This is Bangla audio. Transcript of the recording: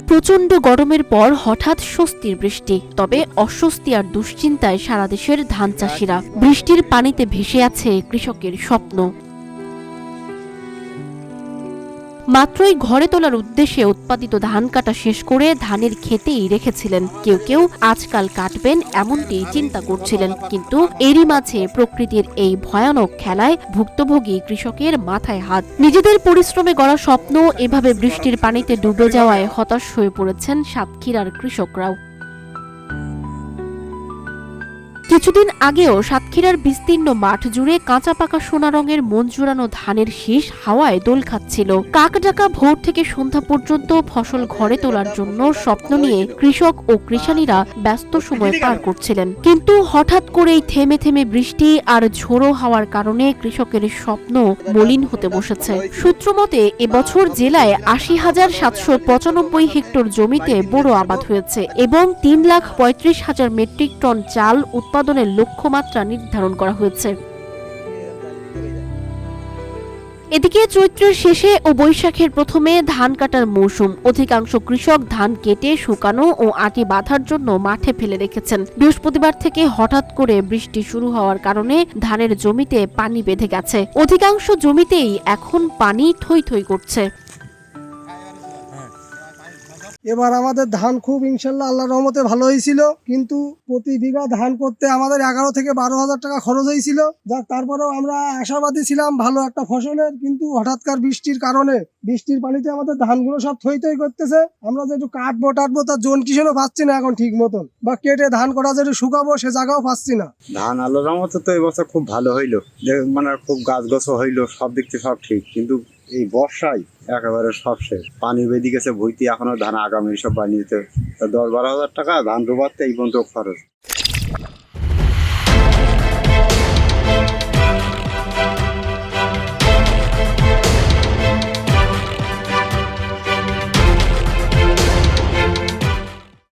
প্রচণ্ড গরমের পর হঠাৎ স্বস্তির বৃষ্টি, তবে অস্বস্তি আর দুশ্চিন্তায় সারা দেশের ধান চাষিরা। বৃষ্টির পানিতে ভেসে আছে কৃষকের স্বপ্ন। মাত্রই ঘরে তোলার উদ্দেশ্যে উৎপাদিত ধান কাটা শেষ করে ধানের ক্ষেতেই রেখেছিলেন। কেউ কেউ আজকাল কাটবেন এমনটি চিন্তা করছিলেন, কিন্তু এরই মাঝে প্রকৃতির এই ভয়ানক খেলায় ভুক্তভোগী কৃষকের মাথায় হাত। নিজেদের পরিশ্রমে গড়া স্বপ্ন এভাবে বৃষ্টির পানিতে ডুবে যাওয়ায় হতাশ হয়ে পড়েছেন সাতক্ষীরার কৃষকরাও। কিছুদিন আগেও সাতক্ষীরার বিস্তীর্ণ মাঠ জুড়ে কাঁচা পাকা সোনা রঙের মন জুড়ানো ধানের শীষ হাওয়ায় দোল খাচ্ছিল। কাকডাকা ভোর থেকে সন্ধ্যা পর্যন্ত ফসল ঘরে তোলার জন্য স্বপ্ন নিয়ে কৃষক ও কৃষানীরা ব্যস্ত সময় পার করছিলেন, কিন্তু হঠাৎ করেই থেমে থেমে বৃষ্টি আর ঝোড়ো হাওয়ার কারণে কৃষকের স্বপ্ন মলিন হতে বসেছে। সূত্রমতে এবছর জেলায় ৮০,৭৯৫ হেক্টর জমিতে বোরো আবাদ হয়েছে এবং ৩,৩৫,০০০ মেট্রিক টন চাল উৎপাদনের লক্ষ্যমাত্রা নির্ধারণ করা হয়েছে। এদিকে চৈত্রের শেষে ও বৈশাখের প্রথমে ধান কাটার মৌসুম। অধিকাংশ কৃষক ধান কেটে শুকানো ও আটি বাঁধার জন্য মাঠে ফেলে রেখেছেন। বৃহস্পতিবার থেকে হঠাৎ করে বৃষ্টি শুরু হওয়ার কারণে ধানের জমিতে পানি বেঁধে গেছে। অধিকাংশ জমিতেই এখন পানি থই থই করছে। এবার আমাদের ধান খুব ইনশাল্লাহ আল্লাহর রহমতে ভালো হয়েছিল, কিন্তু প্রতি বিঘা ধান করতে আমাদের 11 থেকে 12,000 টাকা খরচ হয়েছিল। যাক, তারপরেও আমরা আশাবাদী ছিলাম ভালো একটা ফসলের, কিন্তু হঠাৎকার বৃষ্টির কারণে বৃষ্টির পানিতে আমাদের ধানগুলো সব থই থই করতেছে। আমরা যে একটু কাটবো তার জোন কিষণও পাচ্ছি না এখন ঠিক মতন, বা কেটে ধান কটা যে শুকাবো সে জায়গাও পাচ্ছি না। ধান আল্লাহর রহমতে তো এবছর খুব ভালো হইলো, মানে খুব গাছ গোছ হইলো, সব দিক থেকে সব ঠিক, কিন্তু এই বর্ষায় একেবারে সব শেষ। পানি বেঁধে গেছে ভুইতে, এখনো ধান আগামী সব বানিয়ে 10-12 হাজার টাকা ধান ডোবাতে এই পর্যন্ত খরচ।